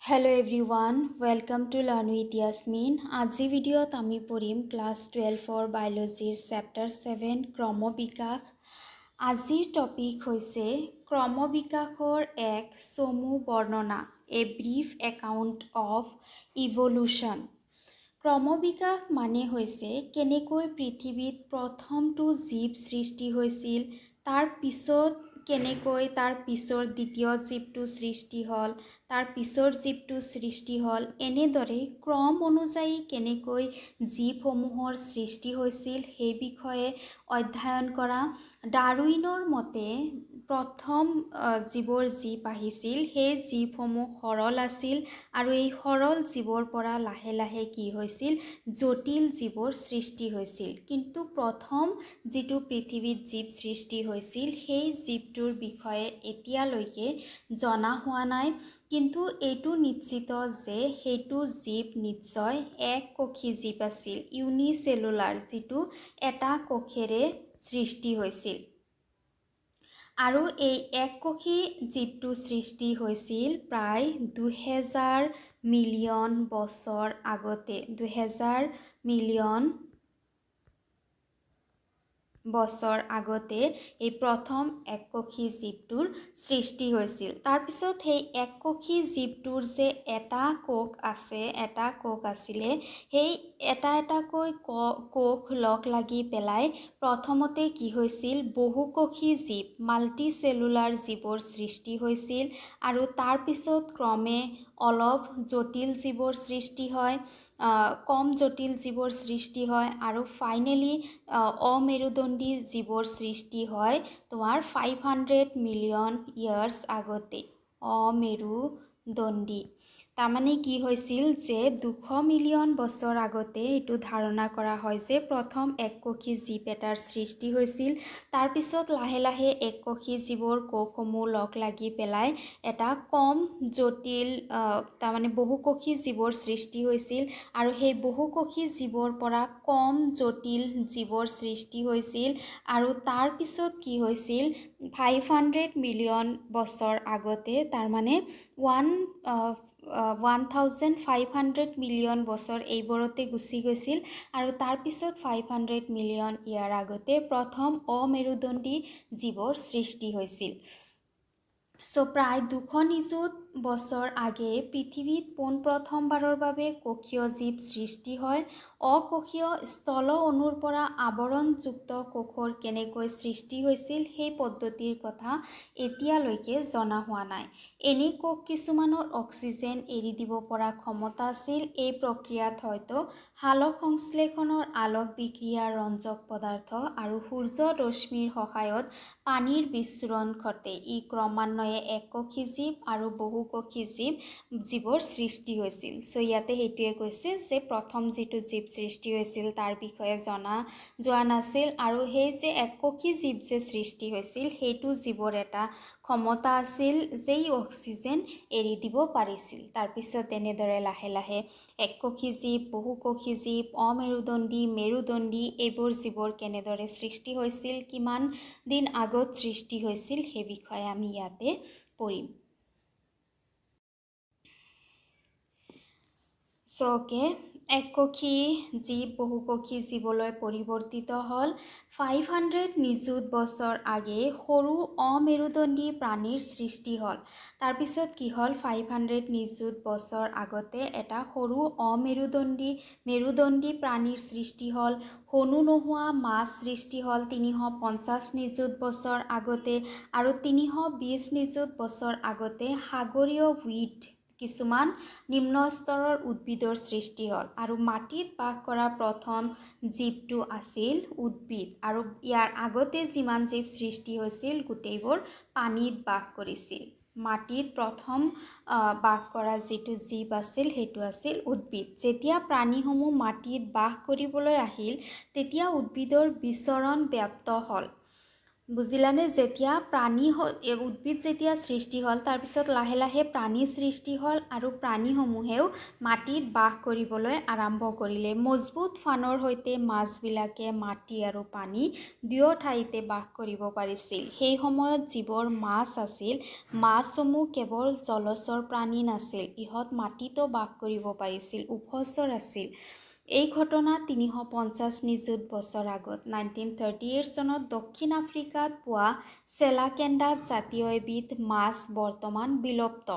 Hello everyone, welcome to Learn with Yasmin. আজি ভিডিঅ'ত আমি পঢ়িম ক্লাছ 12 বায়োলজিৰ চেপ্টাৰ 7 ক্ৰমবিকাশ। আজিৰ টপিক হৈছে ক্ৰমবিকাশৰ এক চমু বৰ্ণনা, a brief account of evolution. ক্ৰমবিকাশ মানে হৈছে কেনেকৈ পৃথিৱীত প্ৰথমটো জীৱ সৃষ্টি হৈছিল, তাৰ পিছত কেনেকৈ তাৰ পিছৰ দ্বিতীয় জীৱটো সৃষ্টি হ'ল, তাৰ পিছৰ জীৱটো সৃষ্টি হ'ল, এনেদৰে ক্ৰম অনুযায়ী কেনেকৈ জীৱসমূহৰ সৃষ্টি হৈছিল সেই বিষয়ে অধ্যয়ন কৰা। ডাৰউইনৰ মতে প্ৰথম জীৱৰ জীৱ আহিছিল, সেই জীৱসমূহ সৰল আছিল আৰু এই সৰল জীৱৰ পৰা লাহে লাহে কি হৈছিল, জটিল জীৱৰ সৃষ্টি হৈছিল। কিন্তু প্ৰথম যিটো পৃথিৱীত জীৱ সৃষ্টি হৈছিল সেই জীৱটোৰ বিষয়ে এতিয়ালৈকে জনা হোৱা নাই, কিন্তু এইটো নিশ্চিত যে সেইটো জীৱ নিশ্চয় এককোষী জীৱ আছিল, ইউনিচেলুলাৰ, যিটো এটা কোষেৰে সৃষ্টি হৈছিল। আৰু এই এককোষী জীৱটো সৃষ্টি হৈছিল প্ৰায় 2000 মিলিয়ন বছৰ আগতে। 2000 মিলিয়ন বছৰ আগতে এই প্ৰথম এককোষী জীৱটোৰ সৃষ্টি হৈছিল। তাৰপিছত সেই এককোষী জীৱটোৰ যে এটা কোষ আছে, এটা কোষ আছিলে, সেই এটাকৈ কোষ লগ লাগি পেলাই প্ৰথমতে কি হৈছিল, বহুকোষী জীৱ, মাল্টিচেলুলাৰ জীৱৰ সৃষ্টি হৈছিল আৰু তাৰপিছত ক্ৰমে অলপ জটিল জীৱৰ সৃষ্টি হয়, কম জটিল জীৱৰ সৃষ্টি হয় আৰু ফাইনেলি অমেৰুদণ্ডী জীৱৰ সৃষ্টি হয় তোমাৰ 500 মিলিয়ন ইয়াৰ্ছ আগতে। অমেৰুদণ্ডী তাৰমানে কি হৈছিল যে 200 মিলিয়ন বছৰ আগতে এইটো ধাৰণা কৰা হয় যে প্ৰথম এককোষী জীৱ এটাৰ সৃষ্টি হৈছিল। তাৰপিছত লাহে লাহে এককোষী জীৱৰ কোষসমূহ লগ লাগি পেলাই এটা কম জটিল তাৰমানে বহুকোষী জীৱৰ সৃষ্টি হৈছিল আৰু সেই বহুকোষী জীৱৰ পৰা কম জটিল জীৱৰ সৃষ্টি হৈছিল আৰু তাৰপিছত কি হৈছিল, 500 মিলিয়ন বছৰ আগতে, তাৰমানে 1500 মিলিয়ন বছৰ এইবোৰতে গুচি গৈছিল আৰু তাৰপিছত 500 মিলিয়ন ইয়াৰ আগতে প্ৰথম অমেৰুদণ্ডী জীৱৰ সৃষ্টি হৈছিল। প্ৰায় 200 নিযুত বছৰ আগে পৃথিৱীত পোনপ্ৰথমবাৰৰ বাবে কোষীয় জীৱ সৃষ্টি হয়। অকোষীয় স্থল অণুৰ পৰা আৱৰণযুক্ত কোষৰ কেনেকৈ সৃষ্টি হৈছিল সেই পদ্ধতিৰ কথা এতিয়ালৈকে জনা হোৱা নাই। এনে কোষ কিছুমানৰ অক্সিজেন এৰি দিব পৰা ক্ষমতা আছিল। এই প্ৰক্ৰিয়াত হয়তো সালোক সংশ্লেষণৰ আলোক বিক্ৰিয়াৰ ৰঞ্জক পদাৰ্থ আৰু সূৰ্য ৰশ্মিৰ সহায়ত পানীৰ বিচ্ছুৰণ ঘটে। ই ক্ৰমান্বয়ে এককোষী জীৱ আৰু বহুকোষী জীৱৰ সৃষ্টি হৈছিল। ইয়াতে সেইটোৱে কৈছে যে প্ৰথম যিটো জীৱ সৃষ্টি হৈছিল তাৰ বিষয়ে জনা যোৱা নাছিল আৰু সেই যে এককোষী জীৱ যে সৃষ্টি হৈছিল সেইটো জীৱৰ এটা ক্ষমতা আছিল যেই অক্সিজেন এৰি দিব পাৰিছিল। তাৰপিছত তেনেদৰে লাহে লাহে এককোষী জীৱ, বহুকোষী জীৱ, অমেৰুদণ্ডী, মেৰুদণ্ডী এইবোৰ জীৱৰ কেনেদৰে সৃষ্টি হৈছিল, কিমান দিন আগত সৃষ্টি হৈছিল সেই বিষয়ে আমি ইয়াতে পঢ়িম। এককোষী জীৱ বহুকোষী জীৱলৈ পৰিৱৰ্তিত হ'ল। 500 নিযুত বছৰ আগে সৰু অমেৰুদণ্ডী প্ৰাণীৰ সৃষ্টি হ'ল। তাৰপিছত কি হ'ল, 500 নিযুত বছৰ আগতে এটা সৰু মেৰুদণ্ডী প্ৰাণীৰ সৃষ্টি হ'ল। হনু নোহোৱা মাছ সৃষ্টি হ'ল 350 নিযুত বছৰ আগতে আৰু 320 নিযুত বছৰ আগতে সাগৰীয় উইড, কিছুমান নিম্ন স্তৰৰ উদ্ভিদৰ সৃষ্টি হ'ল আৰু মাটিত বাস কৰা প্ৰথম জীৱটো আছিল উদ্ভিদ আৰু ইয়াৰ আগতে যিমান জীৱ সৃষ্টি হৈছিল গোটেইবোৰ পানীত বাস কৰিছিল। মাটিত প্ৰথম বাস কৰা যিটো জীৱ আছিল সেইটো আছিল উদ্ভিদ। যেতিয়া প্ৰাণীসমূহ মাটিত বাস কৰিবলৈ আহিল তেতিয়া উদ্ভিদৰ বিচৰণ ব্যাপ্ত হ'ল। বুজিলানে যেতিয়া প্ৰাণী উদ্ভিদ যেতিয়া সৃষ্টি হ'ল তাৰপিছত লাহে লাহে প্ৰাণী সৃষ্টি হ'ল আৰু প্ৰাণীসমূহেও মাটিত বাস কৰিবলৈ আৰম্ভ কৰিলে মজবুত ফানৰ সৈতে মাছবিলাকে মাটি আৰু পানী দুয়ো ঠাইতে বাস কৰিব পাৰিছিল সেই সময়ত যিবোৰ মাছ আছিল মাছসমূহ কেৱল জলচৰ প্ৰাণী নাছিল ইহঁত মাটিতো বাস কৰিব পাৰিছিল উভচৰ আছিল এই ঘটনা 350 নিযুত বছৰ আগত 1938 চনত দক্ষিণ আফ্ৰিকাত পোৱা চেলাকেণ্ডা জাতীয় এবিধ মাছ বৰ্তমান বিলুপ্ত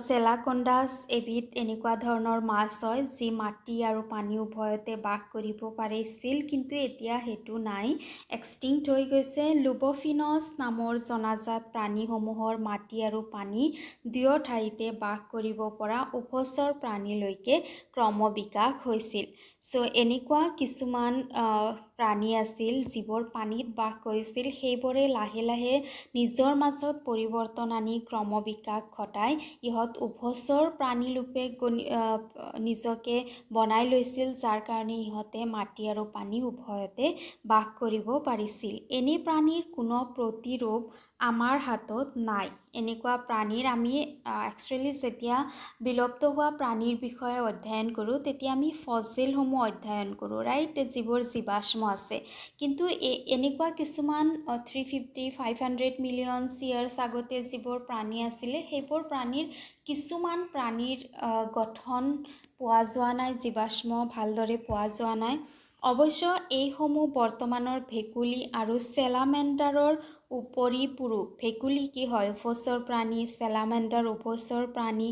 চেলাকন্ডাছ এবিধ এনেকুৱা ধৰণৰ মাছ হয় যি মাটি আৰু পানী উভয়তে বাস কৰিব পাৰিছিল কিন্তু এতিয়া সেইটো নাই এক্সটিংক্ট হৈ গৈছে লুবফিনছ নামৰ জনাজাত প্ৰাণীসমূহৰ মাটি আৰু পানী দুয়ো ঠাইতে বাস কৰিব পৰা উভচৰ প্ৰাণীলৈকে ক্ৰমবিকাশ হৈছিল এনেকুৱা কিছুমান প্ৰাণী আছিল যিবোৰ পানীত বাস কৰিছিল সেইবোৰে লাহে লাহে নিজৰ মাজত পৰিৱৰ্তন আনি ক্ৰমবিকাশ ঘটাই ইহঁত উভচৰ প্ৰাণীৰূপে নিজকে বনাই লৈছিল যাৰ কাৰণে ইহঁতে মাটি আৰু পানী উভয়তে বাস কৰিব পাৰিছিল এনে প্ৰাণীৰ কোনো প্ৰতিৰূপ আমাৰ হাতত নাই এনেকুৱা প্ৰাণীৰ আমি একচুৱেলি যেতিয়া বিলুপ্ত হোৱা প্ৰাণীৰ বিষয়ে অধ্যয়ন কৰোঁ তেতিয়া আমি ফসিলসমূহ অধ্যয়ন কৰোঁ ৰাইট যিবোৰ জীৱাশ্ম আছে কিন্তু এনেকুৱা কিছুমান 350-500 মিলিয়ন ইয়াৰ্ছ আগতে যিবোৰ প্ৰাণী আছিলে সেইবোৰ প্ৰাণীৰ কিছুমান প্ৰাণীৰ গঠন পোৱা যোৱা নাই জীৱাশ্ম ভালদৰে পোৱা যোৱা নাই অৱশ্য এইসমূহ বৰ্তমানৰ ভেকুলী আৰু চেলামেণ্ডাৰৰ উপৰিপুৰুষ ভেকুলী কি হয় উভচৰ প্ৰাণী চেলামেণ্ডাৰ উভচৰ প্ৰাণী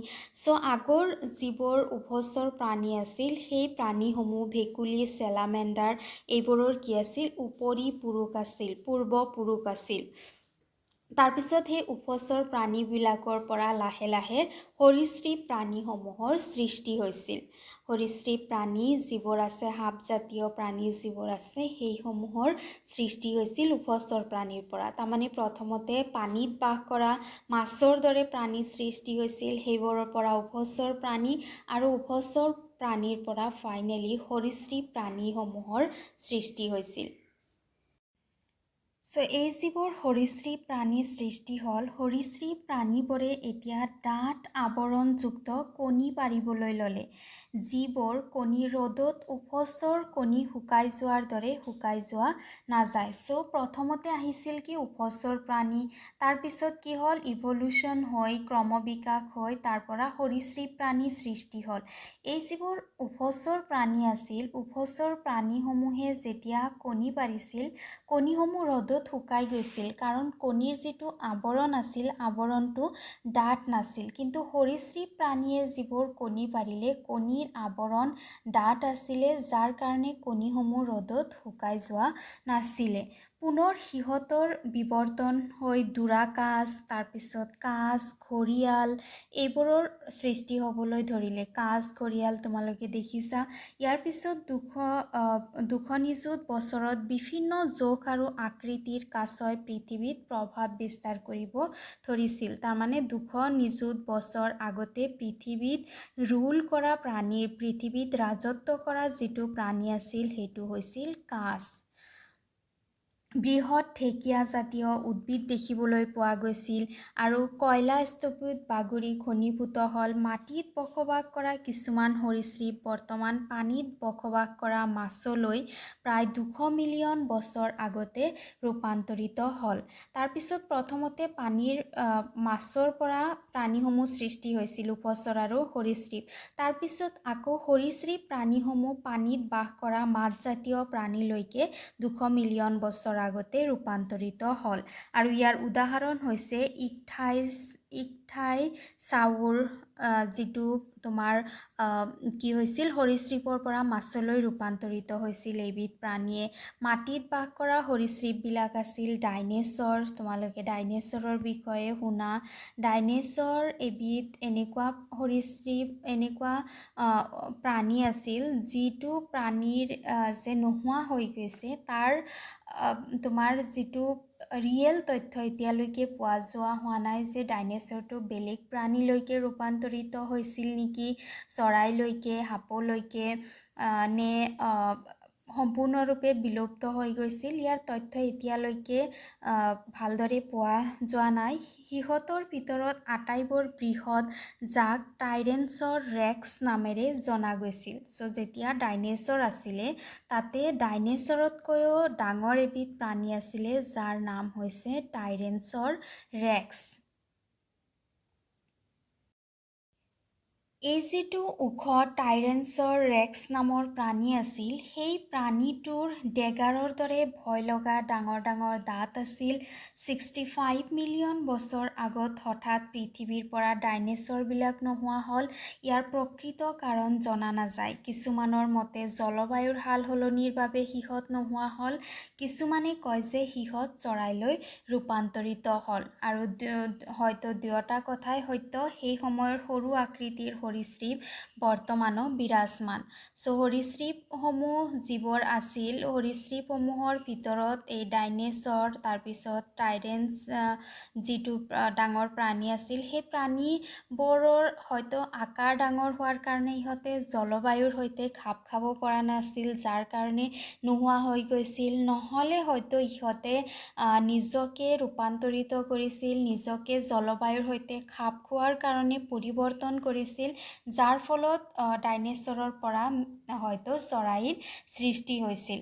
আগৰ যিবোৰ উভচৰ প্ৰাণী আছিল সেই প্ৰাণীসমূহ ভেকুলী চেলামেণ্ডাৰ এইবোৰৰ কি আছিল উপৰিপুৰুষ আছিল পূৰ্বপুৰুষ আছিল তাৰপিছত সেই উভচৰ প্ৰাণীবিলাকৰ পৰা লাহে লাহে সৰীসৃপ প্ৰাণীসমূহৰ সৃষ্টি হৈছিল সৰীসৃপ প্ৰাণী যিবোৰ আছে সাপজাতীয় প্ৰাণী যিবোৰ আছে সেইসমূহৰ সৃষ্টি হৈছিল উভচৰ প্ৰাণীৰ পৰা তাৰমানে প্ৰথমতে পানীত বাস কৰা মাছৰ দৰে প্ৰাণী সৃষ্টি হৈছিল সেইবোৰৰ পৰা উভচৰ প্ৰাণী আৰু উভচৰ প্ৰাণীৰ পৰা ফাইনেলি সৰীসৃপ প্ৰাণীসমূহৰ সৃষ্টি হৈছিল এই যিবোৰ সৰীসৃপ প্ৰাণী সৃষ্টি হ'ল সৰীসৃপ প্ৰাণীবোৰে এতিয়া ডাঠ আৱৰণযুক্ত কণী পাৰিবলৈ ল'লে যিবোৰ কণী ৰ'দত উভচৰ কণী শুকাই যোৱাৰ দৰে শুকাই যোৱা নাযায় প্ৰথমতে আহিছিল কি উভচৰ প্ৰাণী তাৰপিছত কি হ'ল ইভলিউশ্যন হৈ ক্ৰমবিকাশ হৈ তাৰ পৰা সৰীসৃপ প্ৰাণী সৃষ্টি হ'ল এই যিবোৰ উভচৰ প্ৰাণী আছিল উভচৰ প্ৰাণীসমূহে যেতিয়া কণী পাৰিছিল কণীসমূহ ৰ'দত শুকাই গৈছিল কাৰণ কণীৰ যিটো আৱৰণ আছিল আৱৰণটো ডাঠ নাছিল কিন্তু সৰীসৃপ প্ৰাণীয়ে যিবোৰ কণী পাৰিলে কণীৰ আৱৰণ ডাঠ আছিলে যাৰ কাৰণে কণীসমূহ ৰ'দত শুকাই যোৱা নাছিলে পুনৰ সিহঁতৰ বিৱৰ্তন হৈ দুৰাকাছ তাৰপিছত কাছ ঘৰিয়াল এইবোৰৰ সৃষ্টি হ'বলৈ ধৰিলে কাছ ঘৰিয়াল তোমালোকে দেখিছা ইয়াৰ পিছত 200 নিযুত বছৰত বিভিন্ন জোখ আৰু আকৃতিৰ কাছই পৃথিৱীত প্ৰভাৱ বিস্তাৰ কৰিব ধৰিছিল তাৰমানে 200 নিযুত বছৰ আগতে পৃথিৱীত ৰুল কৰা প্ৰাণীৰ পৃথিৱীত ৰাজত্ব কৰা যিটো প্ৰাণী আছিল সেইটো হৈছিল কাছ বৃহৎ ঢেকীয়া জাতীয় উদ্ভিদ দেখিবলৈ পোৱা গৈছিল আৰু কয়লা স্তূপত বাগৰি ঘনীভূত হ'ল মাটিত বসবাস কৰা কিছুমান সৰীসৃপ বৰ্তমান পানীত বসবাস কৰা মাছলৈ প্ৰায় 200 মিলিয়ন বছৰ আগতে ৰূপান্তৰিত হ'ল তাৰপিছত প্ৰথমতে পানীৰ মাছৰ পৰা প্ৰাণীসমূহ সৃষ্টি হৈছিল উভচৰ আৰু সৰীসৃপ তাৰপিছত আকৌ সৰীসৃপ প্ৰাণীসমূহ পানীত বাস কৰা মাছজাতীয় প্ৰাণীলৈকে 200 মিলিয়ন বছৰ আগতে ৰূপান্তৰিত হ'ল আৰু ইয়াৰ উদাহৰণ হৈছে ইকথাইচাউৰ যিটো তোমাৰ কি হৈছিল সৰীসৃপৰ পৰা মাছলৈ ৰূপান্তৰিত হৈছিল এইবিধ প্ৰাণীয়ে মাটিত বাস কৰা সৰীসৃপবিলাক আছিল ডাইনেছৰ তোমালোকে ডাইনেছৰৰ বিষয়ে শুনা ডাইনেছৰ এবিধ এনেকুৱা সৰীসৃপ এনেকুৱা প্ৰাণী আছিল যিটো প্ৰাণীৰ যে নোহোৱা হৈ গৈছে তাৰ তোমাৰ যিটো ৰিয়েল তথ্য এতিয়ালৈকে পোৱা হোৱা নাই যে ডাইনেছৰটো বেলেগ প্ৰাণীলৈকে ৰূপান্তৰিত হৈছিল নেকি চৰাইলৈকে সাপলৈকে নে সম্পূৰ্ণৰূপে বিলুপ্ত হৈ গৈছিল। ইয়াৰ তথ্য এতিয়ালৈকে ভালদৰে পোৱা যোৱা নাই। সিহঁতৰ ভিতৰত আটাইবোৰ বৃহৎ, যাক টাইৰেনছৰ ৰেক্স নামেৰে জনা গৈছিল। চ' যেতিয়া ডাইনেছৰ আছিলে, তাতে ডাইনেছৰতকৈও ডাঙৰ এবিধ প্ৰাণী আছিলে, যাৰ নাম হৈছে টাইৰেনছৰ ৰেক্স। এই যিটো ওখ টাইৰেনছৰ ৰেক্স নামৰ প্ৰাণী আছিল, সেই প্ৰাণীটোৰ ডেগাৰৰ দৰে ভয় লগা ডাঙৰ ডাঙৰ দাঁত আছিল। 65 মিলিয়ন বছৰ আগত হঠাৎ পৃথিৱীৰ পৰা ডাইনেছৰবিলাক নোহোৱা হ'ল। ইয়াৰ প্ৰকৃত কাৰণ জনা নাযায়। কিছুমানৰ মতে জলবায়ুৰ সাল সলনিৰ বাবে সিহঁত নোহোৱা হ'ল। কিছুমানে কয় যে সিহঁত চৰাইলৈ ৰূপান্তৰিত হ'ল। আৰু হয়তো দুয়োটা কথাই সত্য। সেই সময়ৰ সৰু আকৃতিৰ সৰীসৃপ বৰ্তমানো বিৰাজমান। চ' সৰীসৃপসমূহ যিবোৰ আছিল, সৰীসৃপসমূহৰ ভিতৰত এই ডাইনেছৰ, তাৰপিছত টাইৰেন্স যিটো ডাঙৰ প্ৰাণী আছিল, সেই প্ৰাণীবোৰৰ হয়তো আকাৰ ডাঙৰ হোৱাৰ কাৰণে ইহঁতে জলবায়ুৰ সৈতে খাপ খাব পৰা নাছিল, যাৰ কাৰণে নোহোৱা হৈ গৈছিল। নহ'লে হয়তো ইহঁতে নিজকে ৰূপান্তৰিত কৰিছিল, নিজকে জলবায়ুৰ সৈতে খাপ খোৱাৰ কাৰণে পৰিৱৰ্তন কৰিছিল, যাৰ ফলত ডাইনেছৰৰ পৰা হয়তো চৰাইৰ সৃষ্টি হৈছিল।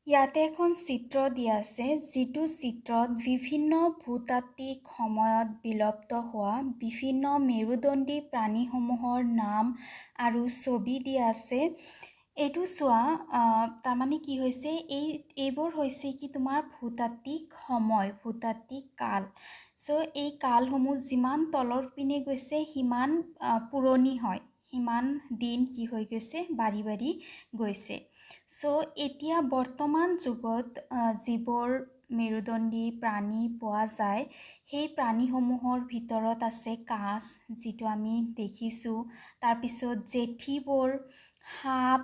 ইয়াতে এখন চিত্ৰ দিয়া আছে, যিটো চিত্ৰত বিভিন্ন ভূতাত্ত্বিক সময়ত বিলুপ্ত হোৱা বিভিন্ন মেৰুদণ্ডী প্ৰাণীসমূহৰ নাম আৰু ছবি দিয়া আছে। এইটো চোৱা, তাৰমানে কি হৈছে, এইবোৰ হৈছে কি তোমাৰ ভূতাত্ত্বিক সময়, ভূতাত্ত্বিক কাল। চ' এই কালসমূহ যিমান তলৰ পিনে গৈছে সিমান পুৰণি হয়, সিমান দিন কি হৈ গৈছে, বাঢ়ি বাঢ়ি গৈছে। চ' এতিয়া বৰ্তমান যুগত যিবোৰ মেৰুদণ্ডী প্ৰাণী পোৱা যায়, সেই প্ৰাণীসমূহৰ ভিতৰত আছে কাছ, যিটো আমি দেখিছোঁ। তাৰপিছত জেঠীবোৰ, সাপ,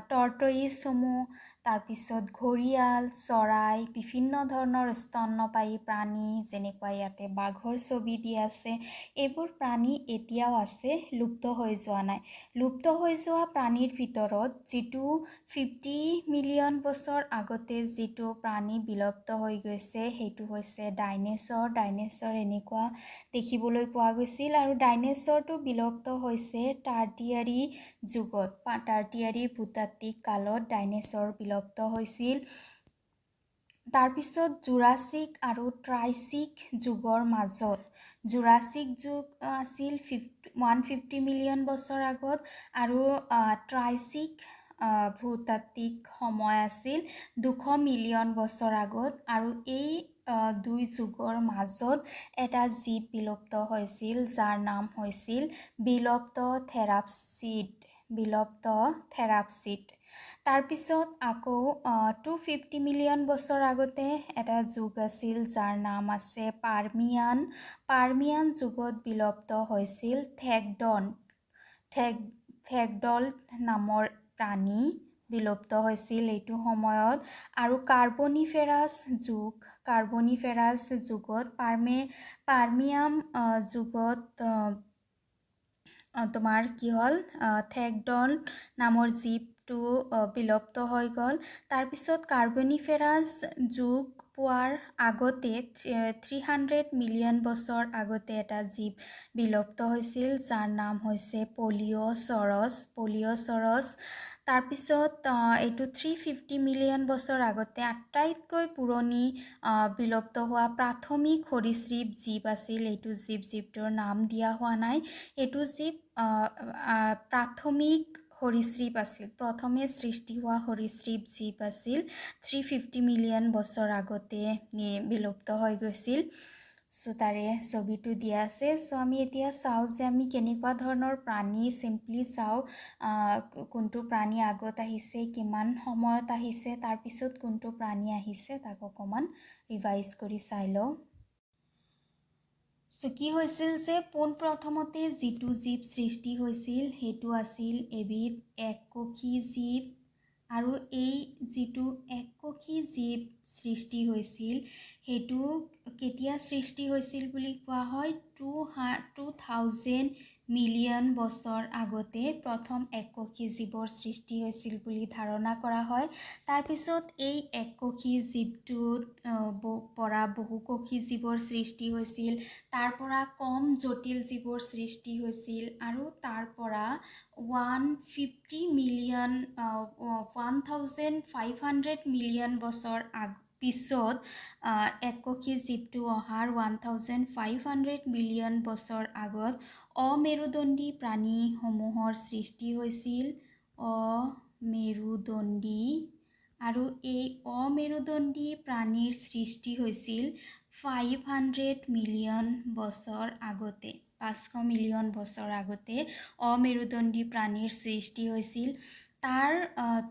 টৰ্টইছসমূহ, তাৰপিছত ঘঁৰিয়াল, চৰাই, বিভিন্ন ধৰণৰ স্তন্যপায়ী প্ৰাণী, যেনেকুৱা ইয়াতে বাঘৰ ছবি দিয়া আছে। এইবোৰ প্ৰাণী এতিয়াও আছে, লুপ্ত হৈ যোৱা নাই। লুপ্ত হৈ যোৱা প্ৰাণীৰ ভিতৰত যিটো 50 মিলিয়ন বছৰ আগতে যিটো প্ৰাণী বিলুপ্ত হৈ গৈছে, সেইটো হৈছে ডাইনেছৰ। ডাইনেছৰ এনেকুৱা দেখিবলৈ পোৱা গৈছিল, আৰু ডাইনেছৰটো বিলুপ্ত হৈছে টাৰ্টিয়াৰী যুগত, টাৰ্টিয়াৰী ভূতাত্ত্বিক কালত ডাইনেছৰ বিলুপ্ত হৈছিল। তাৰপিছত জুৰাছিক আৰু ট্ৰাইছিক যুগৰ মাজত, জুৰাছিক যুগ আছিল 150 মিলিয়ন বছৰ আগত, আৰু ট্ৰাইছিক ভূতাত্ত্বিক সময় আছিল 200 মিলিয়ন বছৰ আগত। আৰু এই দুই যুগৰ মাজত এটা জীৱ বিলুপ্ত হৈছিল, যাৰ নাম হৈছিল বিলুপ্ত থেৰাপচিড, বিলুপ্ত থেৰাপচিড। তাৰপিছত আকৌ 250 মিলিয়ন বছৰ আগতে এটা যুগ আছিল, যাৰ নাম আছে পাৰ্মিয়ান। পাৰ্মিয়ান যুগত বিলুপ্ত হৈছিল থেগডল নামৰ প্ৰাণী বিলুপ্ত হৈছিল এইটো সময়ত। আৰু কাৰ্বনিফেৰাছ যুগ, কাৰ্বনিফেৰাছ যুগত পাৰ্মিয়াম যুগত তোমাৰ কি হ'ল, থেগডল নামৰ জীৱটো বিলুপ্ত হৈ গ'ল। তাৰপিছত কাৰ্বনিফেৰাছ যুগ পোৱাৰ আগতে 300 মিলিয়ন বছৰ আগতে এটা জীৱ বিলুপ্ত হৈছিল, যাৰ নাম হৈছে পলিঅ'চৰছ। তাৰপিছত এইটো 350 মিলিয়ন বছৰ আগতে আটাইতকৈ পুৰণি বিলুপ্ত হোৱা প্ৰাথমিক সৰীসৃপ জীৱ আছিল। এইটো জীৱটোৰ নাম দিয়া হোৱা নাই। এইটো জীৱ প্ৰাথমিক সৰীসৃপ আছিল, প্ৰথমে সৃষ্টি হোৱা সৰীসৃপ জীৱ আছিল, 350 মিলিয়ন বছৰ আগতে বিলুপ্ত হৈ গৈছিল। চ' তাৰে ছবিটো দিয়া আছে। চ' আমি এতিয়া চাওঁ যে আমি কেনেকুৱা ধৰণৰ প্ৰাণী চিম্পলি চাওঁ, কোনটো প্ৰাণী আগত আহিছে, কিমান সময়ত আহিছে, তাৰপিছত কোনটো প্ৰাণী আহিছে, তাক অকণমান ৰিভাইজ কৰি চাই লওঁ। চ' কি হৈছিল যে পোনপ্ৰথমতে যিটো জীৱ সৃষ্টি হৈছিল, সেইটো আছিল এবিধ এককোষী জীৱ। আৰু এই যিটো এককোষী জীৱ সৃষ্টি হৈছিল, সেইটো কেতিয়া সৃষ্টি হৈছিল বুলি কোৱা হয়, 2000 মিলিয়ন বছৰ আগতে প্ৰথম এককোষী জীৱৰ সৃষ্টি হৈছিল বুলি ধাৰণা কৰা হয়। তাৰপিছত এই এককোষী জীৱটোত পৰা বহুকোষী জীৱৰ সৃষ্টি হৈছিল, তাৰ পৰা কম জটিল জীৱৰ সৃষ্টি হৈছিল আৰু তাৰ পৰা 1500 মিলিয়ন বছৰ পিছত এককোষী জীৱটো অহাৰ 1500 মিলিয়ন বছৰ আগত অমেৰুদণ্ডী প্ৰাণীসমূহৰ সৃষ্টি হৈছিল। অমেৰুদণ্ডী আৰু এই অমেৰুদণ্ডী প্ৰাণীৰ সৃষ্টি হৈছিল 500 মিলিয়ন বছৰ আগতে। 500 মিলিয়ন বছৰ আগতে অমেৰুদণ্ডী প্ৰাণীৰ সৃষ্টি হৈছিল। তাৰ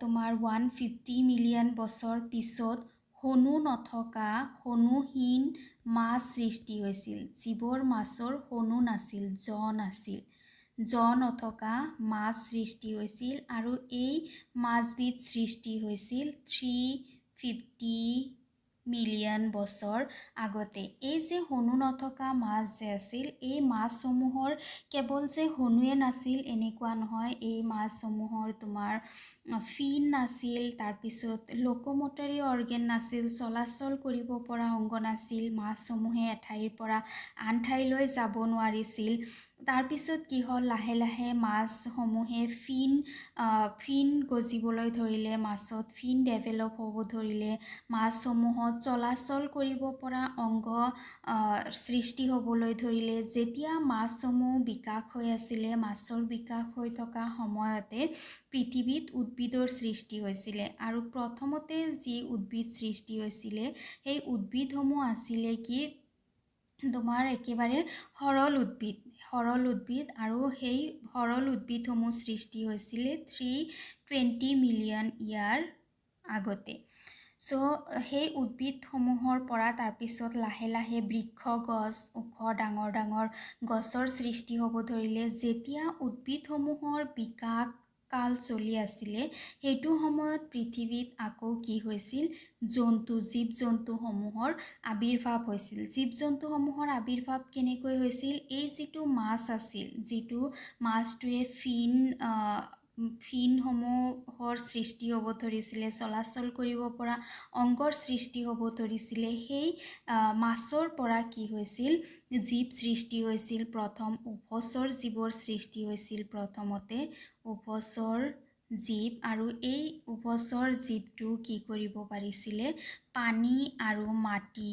তোমাৰ 150 মিলিয়ন বছৰ পিছত হনু নথকা হনুহীন মাছ সৃষ্টি হৈছিল। যিবোৰ মাছৰ হনু নাছিল, নাছিল, নথকা মাছ সৃষ্টি হৈছিল আৰু এই মাছবিধ সৃষ্টি হৈছিল 350 মিলিয়ন বছৰ আগতে। এই যে হনু নথকা মাছ যে আছিল, এই মাছসমূহৰ কেৱল যে হনুৱে নাছিল এনেকুৱা নহয়, এই মাছসমূহৰ তোমাৰ ফিন নাছিল, তাৰপিছত লোক'মটৰী অৰ্গেন নাছিল, চলাচল কৰিব পৰা অংগ নাছিল, মাছসমূহে এঠাইৰ পৰা আন ঠাইলৈ যাব নোৱাৰিছিল। তাৰপিছত কি হ'ল, লাহে লাহে মাছসমূহে ফিন গজিবলৈ ধৰিলে, মাছত ফিন ডেভেলপ হ'ব ধৰিলে, মাছসমূহত চলাচল কৰিব পৰা অংগ সৃষ্টি হ'বলৈ ধৰিলে। যেতিয়া মাছসমূহ বিকাশ হৈ আছিলে, মাছৰ বিকাশ হৈ থকা সময়তে পৃথিৱীত উদ্ভিদৰ সৃষ্টি হৈছিলে আৰু প্ৰথমতে যি উদ্ভিদ সৃষ্টি হৈছিলে সেই উদ্ভিদসমূহ আছিলে কি তোমাৰ একেবাৰে সৰল উদ্ভিদ আৰু সেই সৰল উদ্ভিদসমূহ সৃষ্টি হৈছিলে 320 মিলিয়ন ইয়াৰ আগতে। সেই উদ্ভিদসমূহৰ পৰা তাৰপিছত লাহে লাহে বৃক্ষ গছ, ওখ ডাঙৰ ডাঙৰ গছৰ সৃষ্টি হ'ব ধৰিলে। যেতিয়া উদ্ভিদসমূহৰ বিকাশ কাল চলি আছিলে, সেইটো সময়ত পৃথিৱীত আকৌ কি হৈছিল, জীৱ জন্তুসমূহৰ আবিৰ্ভাৱ হৈছিল। জীৱ জন্তুসমূহৰ আবিৰ্ভাৱ কেনেকৈ হৈছিল, এই যিটো মাছ আছিল, যিটো মাছটোৱে ফিনসমূহৰ সৃষ্টি হ'ব ধৰিছিলে, চলাচল কৰিব পৰা অংগৰ সৃষ্টি হ'ব ধৰিছিলে, সেই মাছৰ পৰা কি হৈছিল, জীৱ সৃষ্টি হৈছিল। প্ৰথম উভচৰ জীৱৰ সৃষ্টি হৈছিল প্ৰথমতে, উভচৰ জীৱ, আৰু এই উভচৰ জীৱটো কি কৰিব পাৰিছিলে, পানী আৰু মাটি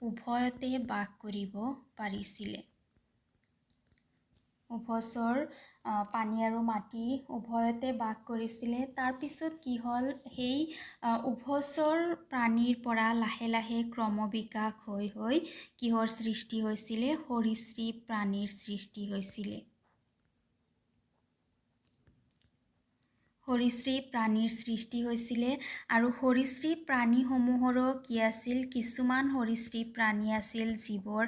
উভয়তে বাস কৰিব পাৰিছিলে। উভচৰ পানী আৰু মাটি উভয়তে বাস কৰিছিলে। তাৰপিছত কি হ'ল, সেই উভচৰ প্ৰাণীৰ পৰা লাহে লাহে ক্ৰমবিকাশ হৈ হৈ কিহৰ সৃষ্টি হৈছিলে, সৰীসৃপ প্ৰাণীৰ সৃষ্টি হৈছিলে। সৰীসৃপ প্ৰাণীৰ সৃষ্টি হৈছিলে আৰু সৰীসৃপ প্ৰাণীসমূহৰো কি আছিল, কিছুমান সৰীসৃপ প্ৰাণী আছিল যিবোৰ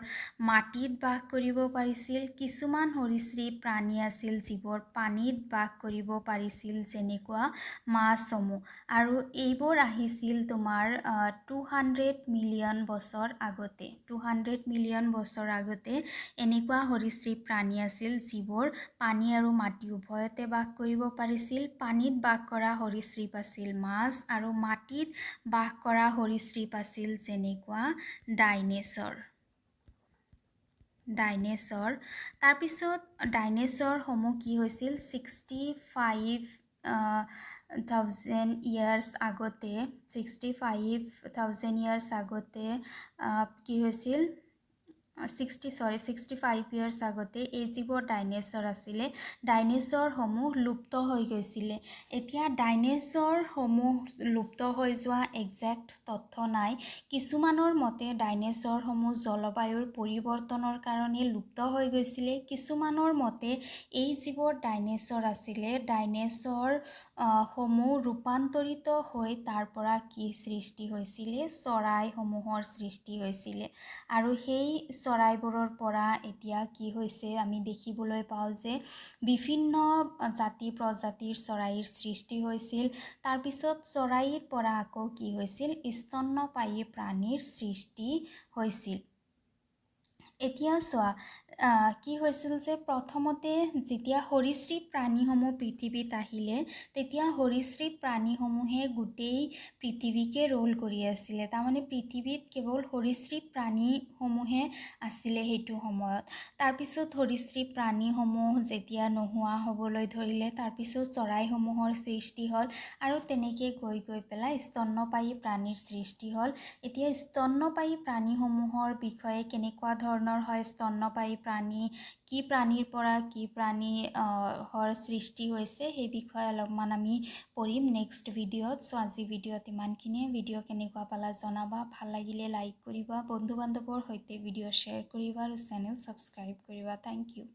মাটিত বাস কৰিব পাৰিছিল, কিছুমান সৰীসৃপ প্ৰাণী আছিল যিবোৰ পানীত বাস কৰিব পাৰিছিল, যেনেকুৱা মাছসমূহ। আৰু এইবোৰ আহিছিল তোমাৰ 200 মিলিয়ন বছৰ আগতে। 200 মিলিয়ন বছৰ আগতে এনেকুৱা সৰীসৃপ প্ৰাণী আছিল যিবোৰ পানী আৰু মাটি উভয়তে বাস কৰিব পাৰিছিল। পানীত বাস কৰা সৰীসৃপ আছিল মাছ আৰু মাটিত বাস কৰা সৰীসৃপ আছিল যেনেকুৱা ডাইনেছৰ। তাৰপিছত ডাইনেছৰসমূহ কি হৈছিল, 65,000 ইয়াৰ্ছ আগতে কি হৈছিল, 65 ইয়াৰ্ছ আগতে এই যিবোৰ ডাইনেছৰ আছিলে, ডাইনেছৰসমূহ লুপ্ত হৈ গৈছিলে। এতিয়া ডাইনেছৰসমূহ লুপ্ত হৈ যোৱা একজেক্ট তথ্য নাই। কিছুমানৰ মতে ডাইনেছৰসমূহ জলবায়ুৰ পৰিৱৰ্তনৰ কাৰণে লুপ্ত হৈ গৈছিলে। কিছুমানৰ মতে এই যিবোৰ ডাইনেছৰ আছিলে, ডাইনেছৰসমূহ ৰূপান্তৰিত হৈ তাৰ পৰা কি সৃষ্টি হৈছিলে, চৰাইসমূহৰ সৃষ্টি হৈছিলে। আৰু সেই চৰাইবোৰৰ পৰা এতিয়া কি হৈছে, আমি দেখিবলৈ পাওঁ যে বিভিন্ন জাতি প্ৰজাতিৰ চৰাইৰ সৃষ্টি হৈছিল। তাৰপিছত চৰাইৰ পৰা আকৌ কি হৈছিল, স্তন্যপায়ী প্ৰাণীৰ সৃষ্টি হৈছিল। এতিয়া চোৱা কি হৈছিল যে প্ৰথমতে যেতিয়া সৰীসৃপ প্ৰাণীসমূহ পৃথিৱীত আহিলে তেতিয়া সৰীসৃপ প্ৰাণীসমূহে গোটেই পৃথিৱীকে ৰোল কৰি আছিলে তাৰমানে পৃথিৱীত কেৱল সৰীসৃপ প্ৰাণীসমূহে আছিলে সেইটো সময়ত তাৰপিছত সৰীসৃপ প্ৰাণীসমূহ যেতিয়া নোহোৱা হ'বলৈ ধৰিলে তাৰপিছত চৰাইসমূহৰ সৃষ্টি হ'ল আৰু তেনেকৈ গৈ গৈ পেলাই স্তন্যপায়ী প্ৰাণীৰ সৃষ্টি হ'ল এতিয়া স্তন্যপায়ী প্ৰাণীসমূহৰ বিষয়ে কেনেকুৱা ধৰণৰ হয় স্তন্যপায়ী প্ৰাণী কি প্ৰাণীৰ পৰা কি প্ৰাণীৰ সৃষ্টি হৈছে সেই বিষয়ে অলপমান আমি পঢ়িম নেক্সট ভিডিঅ'ত চ' আজি ভিডিঅ'ত ইমানখিনিয়ে ভিডিঅ' কেনেকুৱা পালা জনাবা ভাল লাগিলে লাইক কৰিবা বন্ধু বান্ধৱৰ সৈতে ভিডিঅ' শ্বেয়াৰ কৰিবা আৰু চেনেল ছাবস্ক্ৰাইব কৰিবা থেংক ইউ